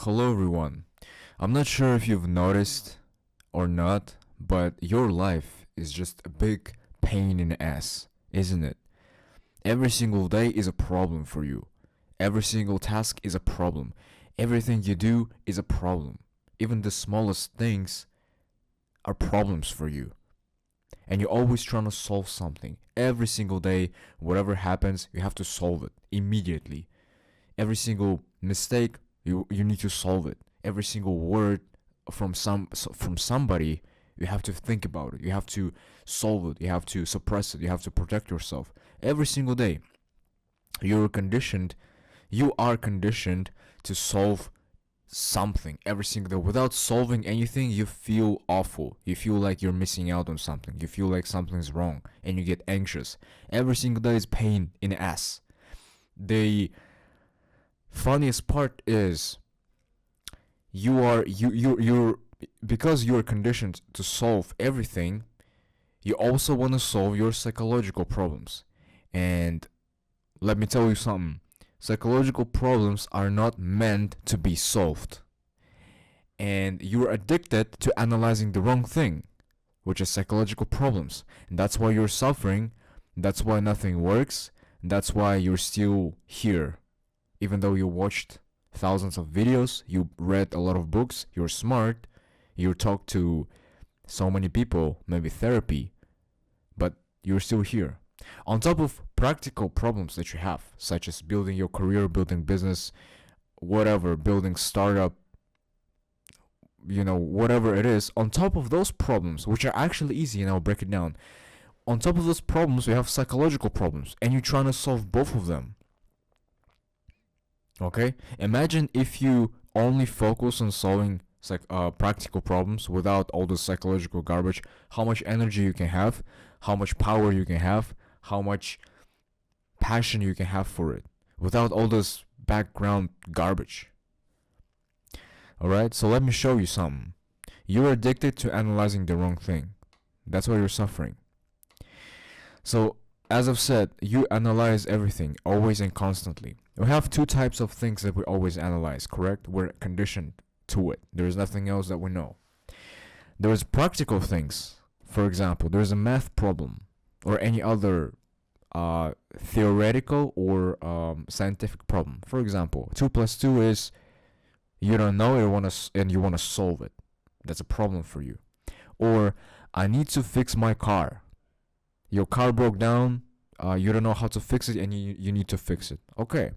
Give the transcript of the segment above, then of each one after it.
Hello everyone. I'm not sure if you've noticed or not, but your life is just a big pain in the ass, isn't it? Every single day is a problem for you. Every single task is a problem. Everything you do is a problem. Even the smallest things are problems for you. And you're always trying to solve something. Every single day, whatever happens, you have to solve it immediately. Every single mistake, you need to solve it. Every single word from somebody, you have to think about it. You have to solve it. You have to suppress it. You have to protect yourself. Every single day, you're conditioned. You are conditioned to solve something every single day. Without solving anything, you feel awful. You feel like you're missing out on something. You feel like something's wrong, and you get anxious. Every single day is pain in the ass. The funniest part is you're because you're conditioned to solve everything. You also want to solve your psychological problems. And let me tell you something. Psychological problems are not meant to be solved. And you're addicted to analyzing the wrong thing, which is psychological problems. And that's why you're suffering. That's why nothing works. That's why you're still here. Even though you watched thousands of videos, you read a lot of books, you're smart, you talked to so many people, maybe therapy, but you're still here. On top of practical problems that you have, such as building your career, building business, whatever, building startup, whatever it is, on top of those problems, which are actually easy, and I'll break it down. On top of those problems, we have psychological problems, and you're trying to solve both of them. Okay? Imagine if you only focus on solving practical problems without all the psychological garbage, how much energy you can have, how much power you can have, how much passion you can have for it without all this background garbage. Alright, so let me show you something. You're addicted to analyzing the wrong thing. That's why you're suffering. So, as I've said, you analyze everything, always and constantly. We have two types of things that we always analyze, correct? We're conditioned to it. There's nothing else that we know. There's practical things. For example, there's a math problem or any other theoretical or scientific problem. For example, 2 plus 2 is you don't know and you want to solve it. That's a problem for you. Or I need to fix my car. Your car broke down, you don't know how to fix it, and you need to fix it. Okay.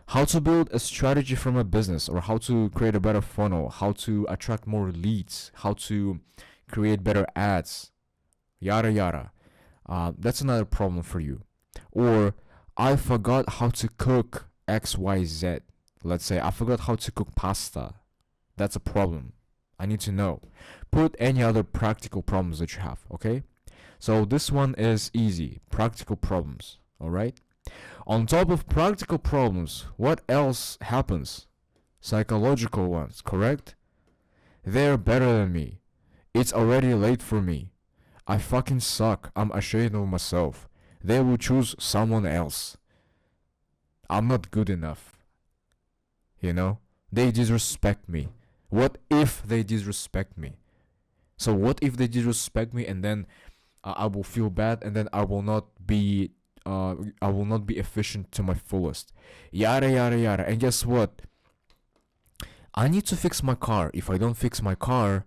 How to build a strategy from a business, or how to create a better funnel, how to attract more leads, how to create better ads, yada yada. That's another problem for you. Or I forgot how to cook XYZ. Let's say I forgot how to cook pasta. That's a problem. I need to know. Put any other practical problems that you have, okay? So this one is easy. Practical problems, alright? On top of practical problems, what else happens? Psychological ones, correct? They're better than me. It's already late for me. I fucking suck. I'm ashamed of myself. They will choose someone else. I'm not good enough. They disrespect me. What if they disrespect me? So what if they disrespect me and then I will feel bad, and then I will not be efficient to my fullest. Yada yada yada. And guess what? I need to fix my car. If I don't fix my car,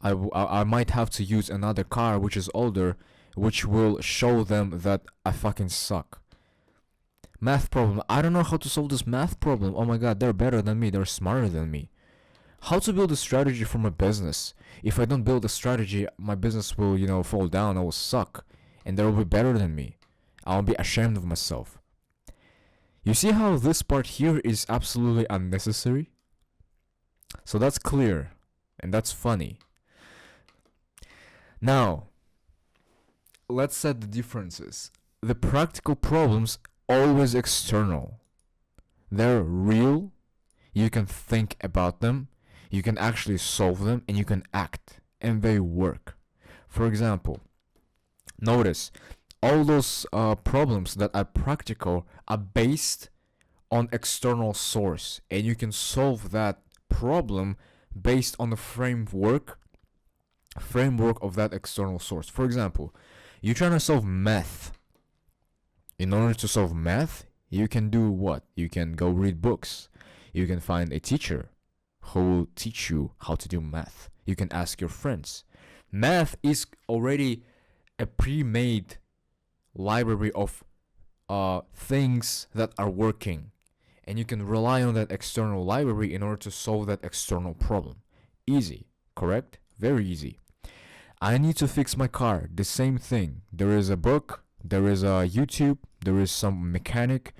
I might have to use another car which is older, which will show them that I fucking suck. Math problem. I don't know how to solve this math problem. Oh my god, they're better than me. They're smarter than me. How to build a strategy from a business. If I don't build a strategy, my business will, fall down. I will suck. And they will be better than me. I'll be ashamed of myself. You see how this part here is absolutely unnecessary? So that's clear. And that's funny. Now, let's set the differences. The practical problems always external. They're real. You can think about them. You can actually solve them, and you can act, and they work. For example, notice all those problems that are practical are based on external source, and you can solve that problem based on the framework of that external source. For example, you're trying to solve math. In order to solve math, you can do what? You can go read books. You can find a teacher who will teach you how to do math. You can ask your friends. Math is already a pre-made library of things that are working, and you can rely on that external library in order to solve that external problem. Easy, correct? Very easy. I need to fix my car. The same thing. There is a book, there is a YouTube, there is some mechanic,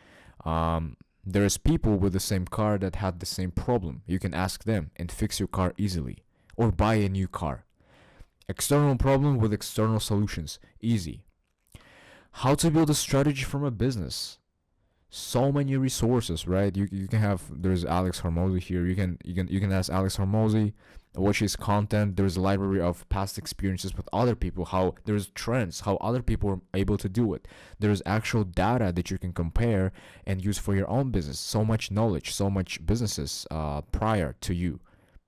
there is people with the same car that had the same problem. You can ask them and fix your car easily, or buy a new car. External problem with external solutions. Easy. How to build a strategy from a business. So many resources, right? You can have, there's Alex Hormozy here. You can ask Alex Hormozy, watch his content. There's a library of past experiences with other people, how there's trends, how other people are able to do it. There's actual data that you can compare and use for your own business. So much knowledge, so much businesses prior to you.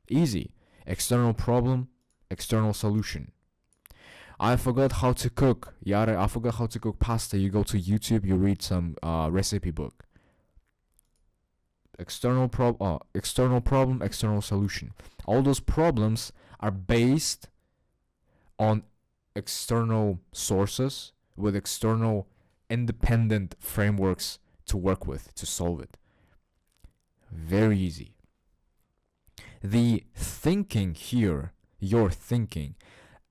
Easy. External problem, external solution. I forgot how to cook. Yada, I forgot how to cook pasta. You go to YouTube, you read some recipe book. External problem, external solution. All those problems are based on external sources with external independent frameworks to work with to solve it. Very easy. The thinking here, your thinking,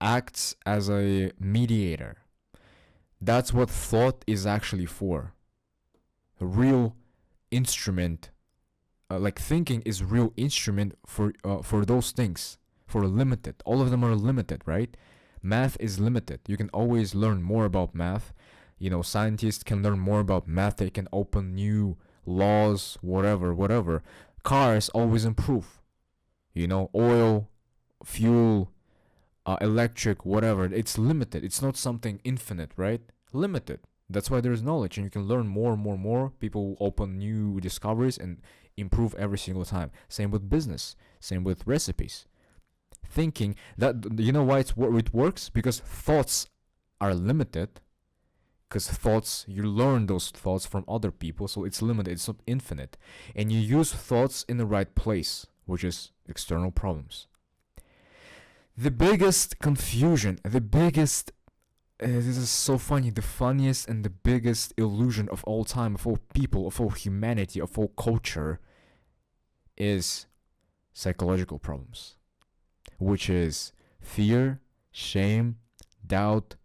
acts as a mediator. That's what thought is actually for. A real instrument, like thinking is real instrument for those things, for limited. All of them are limited, right? Math is limited. You can always learn more about math. You know, scientists can learn more about math. They can open new laws, whatever. Cars always improve. You know, oil, fuel, electric, whatever. It's limited. It's not something infinite, right? Limited. That's why there's knowledge, and you can learn more. People open new discoveries and improve every single time. Same with business. Same with recipes. Thinking that, you know why it works? Because thoughts are limited. Because thoughts, you learn those thoughts from other people, so it's limited. It's not infinite, and you use thoughts in the right place, which is external problems. The biggest confusion, this is so funny, the funniest and the biggest illusion of all time, of all people, of all humanity, of all culture, is psychological problems, which is fear, shame, doubt,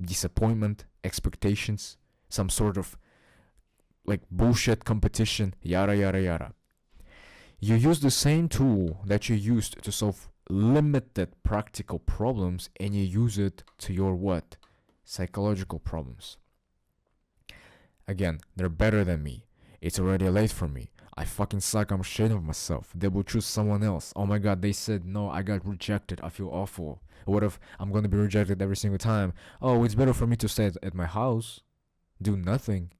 disappointment, expectations, some sort of like bullshit competition, yada. You use the same tool that you used to solve limited practical problems, and you use it to your what? Psychological problems. Again, they're better than me. It's already late for me. I fucking suck. I'm ashamed of myself. They will choose someone else. Oh my god, they said no, I got rejected. I feel awful. What if I'm gonna be rejected every single time? Oh, it's better for me to stay at my house, do nothing.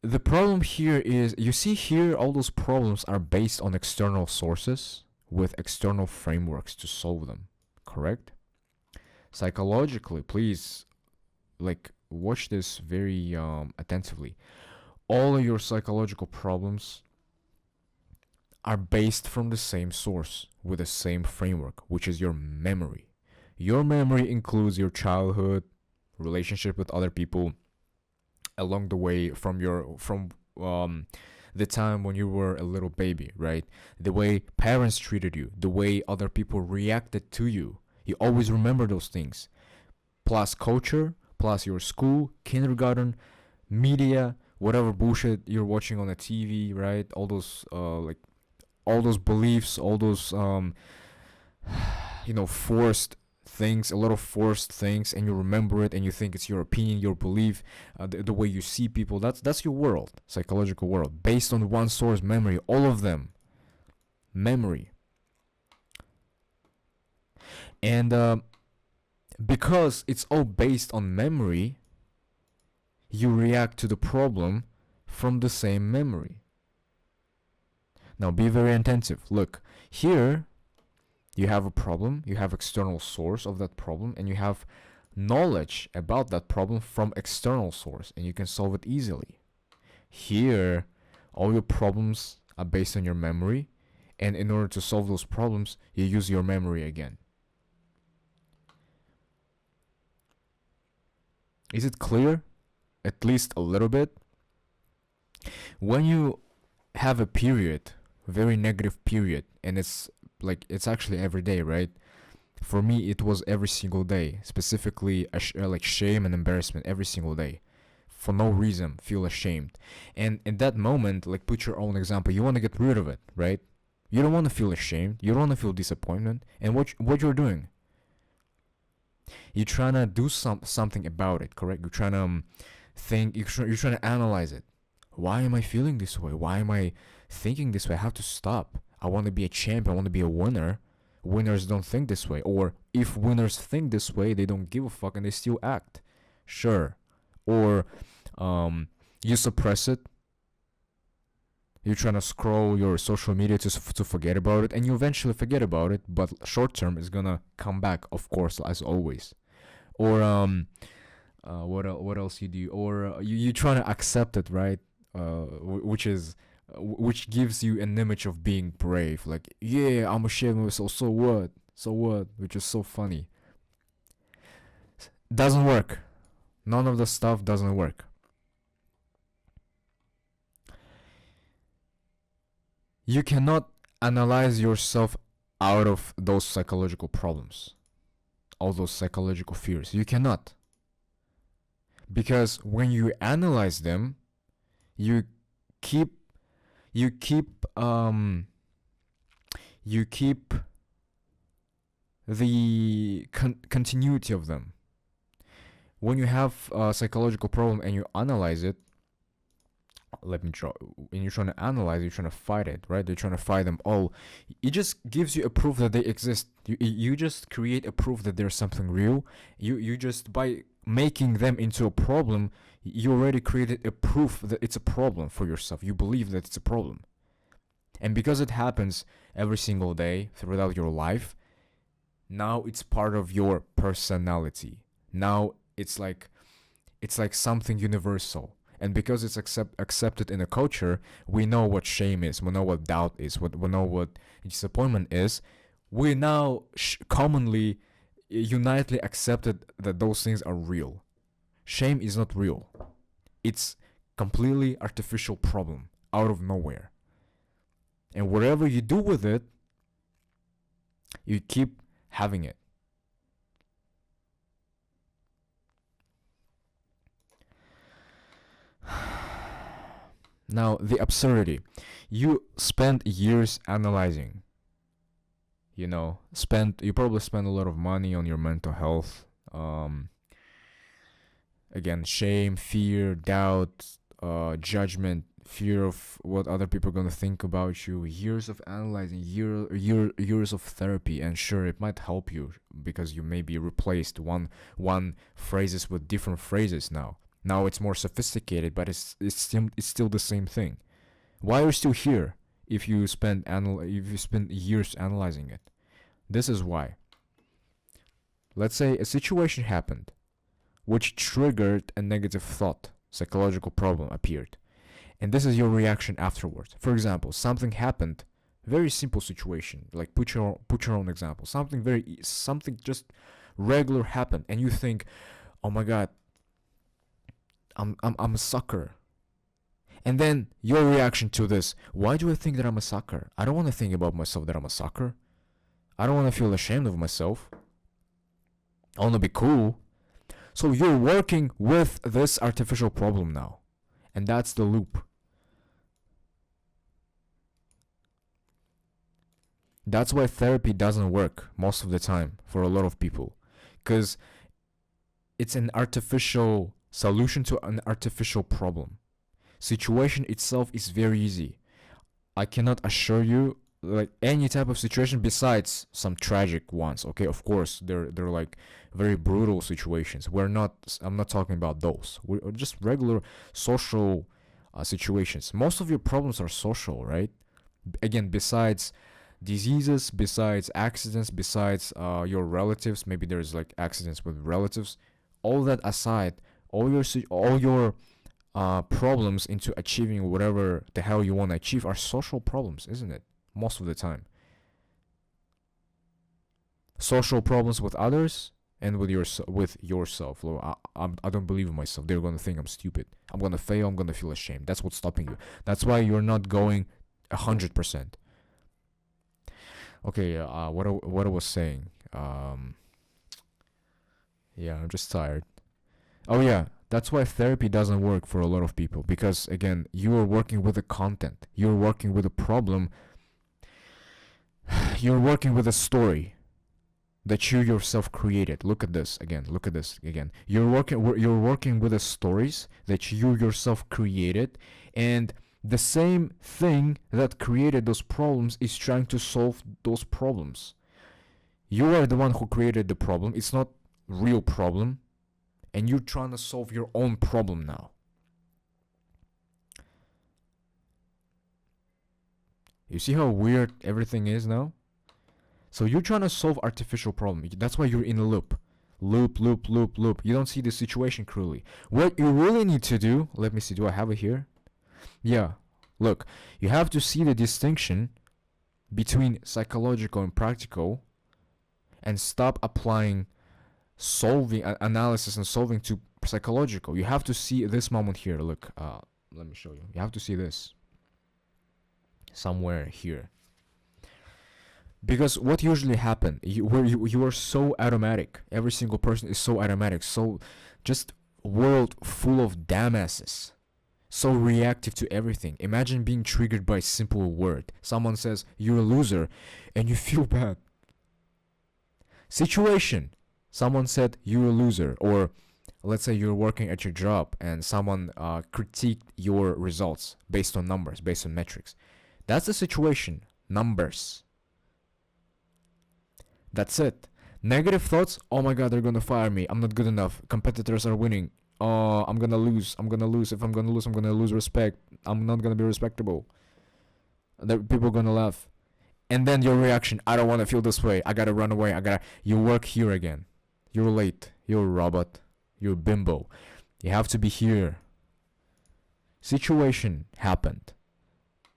The problem here is, you see here, all those problems are based on external sources with external frameworks to solve them, correct? Psychologically, please, like, watch this very attentively. All of your psychological problems are based from the same source with the same framework, which is your memory. Your memory includes your childhood, relationship with other people, along the way from the time when you were a little baby, right? The way parents treated you, the way other people reacted to you. You always remember those things. Plus culture, plus your school, kindergarten, media, whatever bullshit you're watching on the TV, right? All those all those beliefs, all those forced things, a lot of forced things, and you remember it and you think it's your opinion, your belief, the way you see people. That's your world, psychological world, based on one source, memory. All of them, memory. And because it's all based on memory, you react to the problem from the same memory. Now be very attentive. Look, here you have a problem, you have external source of that problem, and you have knowledge about that problem from external source, and you can solve it easily. Here, all your problems are based on your memory, and in order to solve those problems, you use your memory again. Is it clear? At least a little bit? When you have a period, very negative period, and it's actually every day, right? For me, it was every single day, specifically like shame and embarrassment every single day. For no reason, feel ashamed. And in that moment, like put your own example, you want to get rid of it, right? You don't want to feel ashamed, you don't want to feel disappointment, and what you're doing? You're trying to do something about it, correct? You're trying to think, you're trying to analyze it. Why am I feeling this way? Why am I thinking this way? I have to stop. I want to be a champion, I want to be a winner. Winners don't think this way. Or if winners think this way, they don't give a fuck and they still act. Sure. Or you suppress it. You're trying to scroll your social media to forget about it, and you eventually forget about it, but short term is gonna come back, of course, as always. Or what else you do? Or you trying to accept it, right? Which gives you an image of being brave. Like, yeah, I'm ashamed of myself. So what? So what? Which is so funny. Doesn't work. None of the stuff doesn't work. You cannot analyze yourself out of those psychological problems, all those psychological fears. You cannot. Because when you analyze them, you keep the continuity of them. When you have a psychological problem and you analyze it, when you're trying to analyze, you're trying to fight it, right? They're trying to fight them all. It just gives you a proof that they exist. You just create a proof that there's something real. You just, by making them into a problem, you already created a proof that it's a problem for yourself. You believe that it's a problem. And because it happens every single day throughout your life, now it's part of your personality. Now it's like something universal. And because it's accepted in a culture, we know what shame is, we know what doubt is, we know what disappointment is. We now commonly, unitedly accepted that those things are real. Shame is not real. It's completely artificial problem out of nowhere. And whatever you do with it, you keep having it. Now, the absurdity. You spend years analyzing. You probably spend a lot of money on your mental health. Again, shame, fear, doubt, judgment, fear of what other people are going to think about you. Years of analyzing, years of therapy. And sure, it might help you because you maybe replaced one phrases with different phrases now. Now it's more sophisticated, but it's still the same thing. Why are you still here if you spend years analyzing it? This is why. Let's say a situation happened which triggered a negative thought, psychological problem appeared. And this is your reaction afterwards. For example, something happened, very simple situation, like put your own example. Something just regular happened and you think, "Oh my god, I'm a sucker." And then your reaction to this, why do I think that I'm a sucker? I don't want to think about myself that I'm a sucker. I don't want to feel ashamed of myself. I want to be cool. So you're working with this artificial problem now. And that's the loop. That's why therapy doesn't work most of the time for a lot of people. Because it's an artificial solution to an artificial problem. Situation itself is very easy. I cannot assure you like any type of situation besides some tragic ones. Okay, of course they're like very brutal situations. I'm not talking about those. We're just regular social situations. Most of your problems are social, right? Again, besides diseases, besides accidents, besides your relatives, maybe there's like accidents with relatives, all that aside, all your problems into achieving whatever the hell you want to achieve are social problems, isn't it? Most of the time, social problems with others and with yourself. I don't believe in myself. They're gonna think I'm stupid. I'm gonna fail. I'm gonna feel ashamed. That's what's stopping you. That's why you're not going 100%. Okay. What I was saying. Yeah, I'm just tired. Oh yeah, that's why therapy doesn't work for a lot of people, because again, you are working with the content. You're working with a problem. You're working with a story that you yourself created. Look at this again. Look at this again. You're working with the stories that you yourself created, and the same thing that created those problems is trying to solve those problems. You are the one who created the problem. It's not real problem, and you're trying to solve your own problem now. You see how weird everything is now? So you're trying to solve artificial problem. That's why you're in a loop. Loop, loop, loop, loop. You don't see the situation clearly. What you really need to do, let me see, do I have it here? Yeah. Look, you have to see the distinction between psychological and practical, and stop applying solving analysis and solving to psychological. You have to see this moment here. Look, let me show you. You have to see this somewhere here. Because what usually happen, you are so automatic. Every single person is so automatic, so just world full of dumbasses, so reactive to everything. Imagine being triggered by a simple word. Someone says you're a loser, and you feel bad. Situation. Someone said you're a loser, or let's say you're working at your job and someone critiqued your results based on numbers, based on metrics. That's the situation. Numbers. That's it. Negative thoughts. Oh my god, they're gonna fire me. I'm not good enough. Competitors are winning. Oh, I'm gonna lose. I'm gonna lose. If I'm gonna lose, I'm gonna lose respect. I'm not gonna be respectable. People are gonna laugh. And then your reaction, I don't want to feel this way. I gotta run away. You work here again. You're late. You're a robot. You're a bimbo. You have to be here. Situation happened.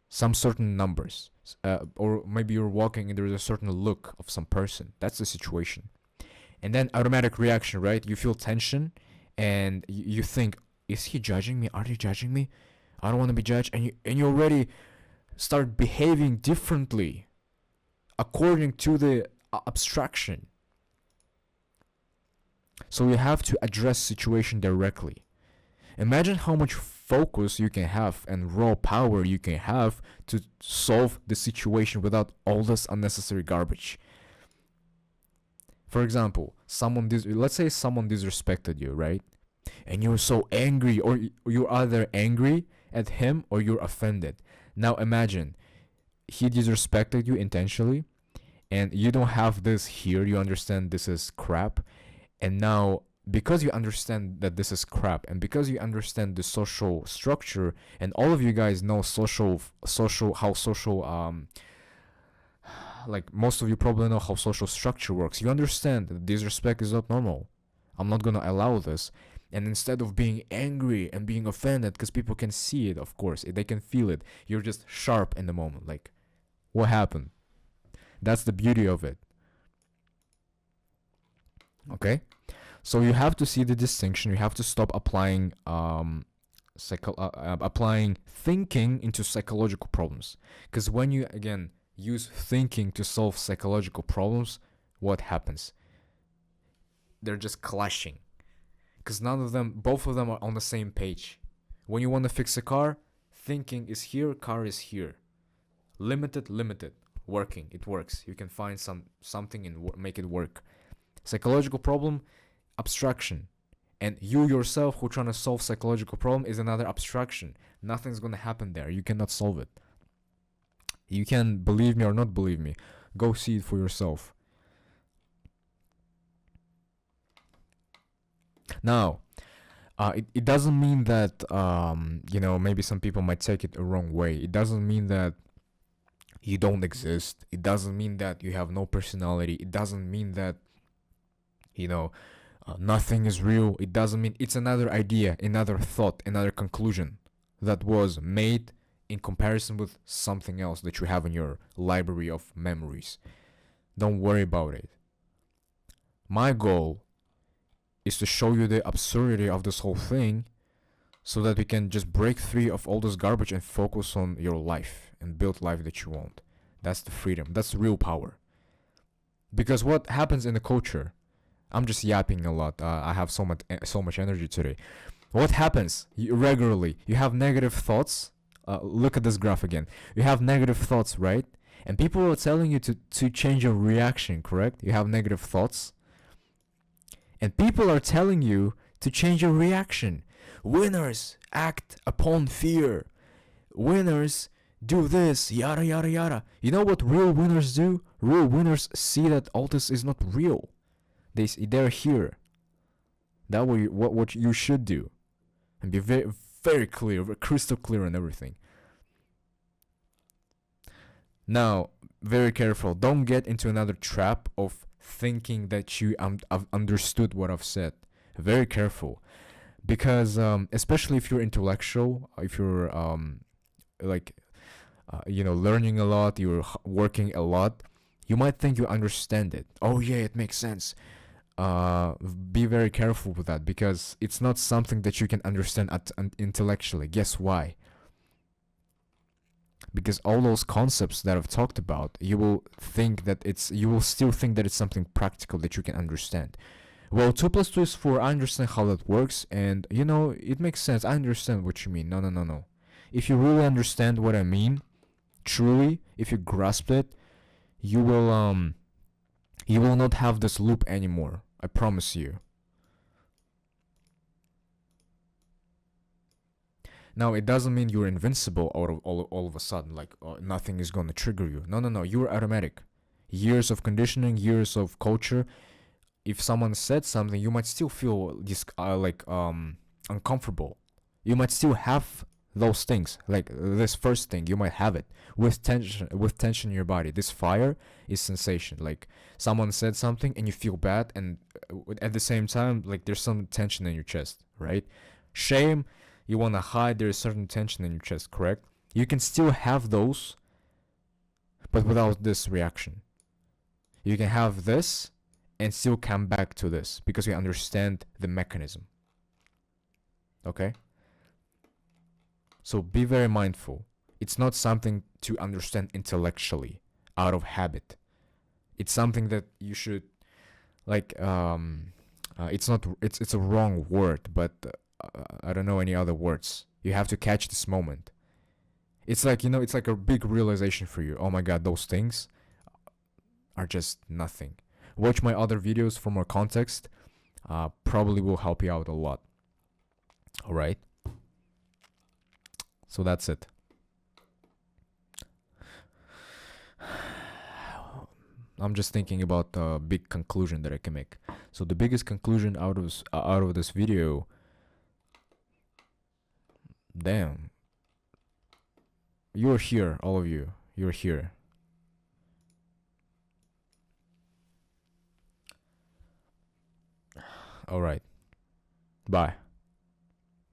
Some certain numbers. Or maybe you're walking and there's a certain look of some person. That's the situation. And then automatic reaction, right? You feel tension and you think, is he judging me? Are they judging me? I don't want to be judged. And you already start behaving differently according to the abstraction. So you have to address situation directly. Imagine how much focus you can have and raw power you can have to solve the situation without all this unnecessary garbage. For example, let's say someone disrespected you, right? And you're so angry, or you're either angry at him or you're offended. Now imagine he disrespected you intentionally, and you don't have this here. You understand this is crap, and now because you understand that this is crap, and because you understand the social structure, and all of you guys know like most of you probably know how social structure works. You understand that disrespect is not normal. I'm not gonna allow this. And instead of being angry and being offended, because people can see it, of course, they can feel it, you're just sharp in the moment. Like, what happened? That's the beauty of it. Okay? So you have to see the distinction. You have to stop applying applying thinking into psychological problems. Because when you, again, use thinking to solve psychological problems, what happens? They're just clashing. Because both of them are on the same page. When you want to fix a car, thinking is here, car is here. Limited, working, it works. You can find something and make it work. Psychological problem, abstraction. And you yourself who trying to solve psychological problem is another abstraction. Nothing's gonna happen there. You cannot solve it. You can believe me or not believe me. Go see it for yourself. Now, it doesn't mean that maybe some people might take it the wrong way. It doesn't mean that You don't exist. It doesn't mean that you have no personality. It doesn't mean that, you know, nothing is real. It doesn't mean it's another idea, another thought, another conclusion that was made in comparison with something else that you have in your library of memories. Don't worry about it. My goal is to show you the absurdity of this whole thing so that we can just break free of all this garbage and focus on your life and build life that you want. That's the freedom. That's real power. Because what happens in the culture, I'm just yapping a lot. I have so much energy today. What happens regularly? You have negative thoughts. Look at this graph again. You have negative thoughts, right? And people are telling you to change your reaction, correct? You have negative thoughts. And people are telling you to change your reaction. Winners act upon fear. Winners do this, yada yada yada. You know what real winners do? Real winners see that all this is not real. They're here. That what you should do, and be very very clear, very crystal clear on everything. Now, very careful. Don't get into another trap of thinking that you have understood what I've said. Very careful, because especially if you're intellectual, if you're like learning a lot, you're working a lot, you might think you understand it. Oh yeah, it makes sense. Be very careful with that, because it's not something that you can understand intellectually. Guess why? Because all those concepts that I've talked about, you will still think that it's something practical that you can understand. Well, 2 plus 2 is 4. I understand how that works, and it makes sense. I understand what you mean. No. If you really understand what I mean, truly, if you grasp it, you will not have this loop anymore. I promise you. Now, it doesn't mean you're invincible all of a sudden, like nothing is gonna trigger you. No. You're automatic. Years of conditioning, years of culture. If someone said something, you might still feel uncomfortable. You might still have those things, like this first thing. You might have it with tension in your body. This fire is sensation. Like someone said something and you feel bad, and at the same time, like there's some tension in your chest, right? Shame, you want to hide, there's certain tension in your chest, correct? You can still have those, but without this reaction. You can have this and still come back to this because you understand the mechanism. Okay? So be very mindful. It's not something to understand intellectually out of habit. It's something that you should it's a wrong word, but I don't know any other words. You have to catch this moment. It's like, it's like a big realization for you. Oh my god, those things are just nothing. Watch my other videos for more context. Probably will help you out a lot. Alright? So that's it. I'm just thinking about the big conclusion that I can make. So the biggest conclusion out of this video, damn, you're here, all of you. You're here. All right. Bye.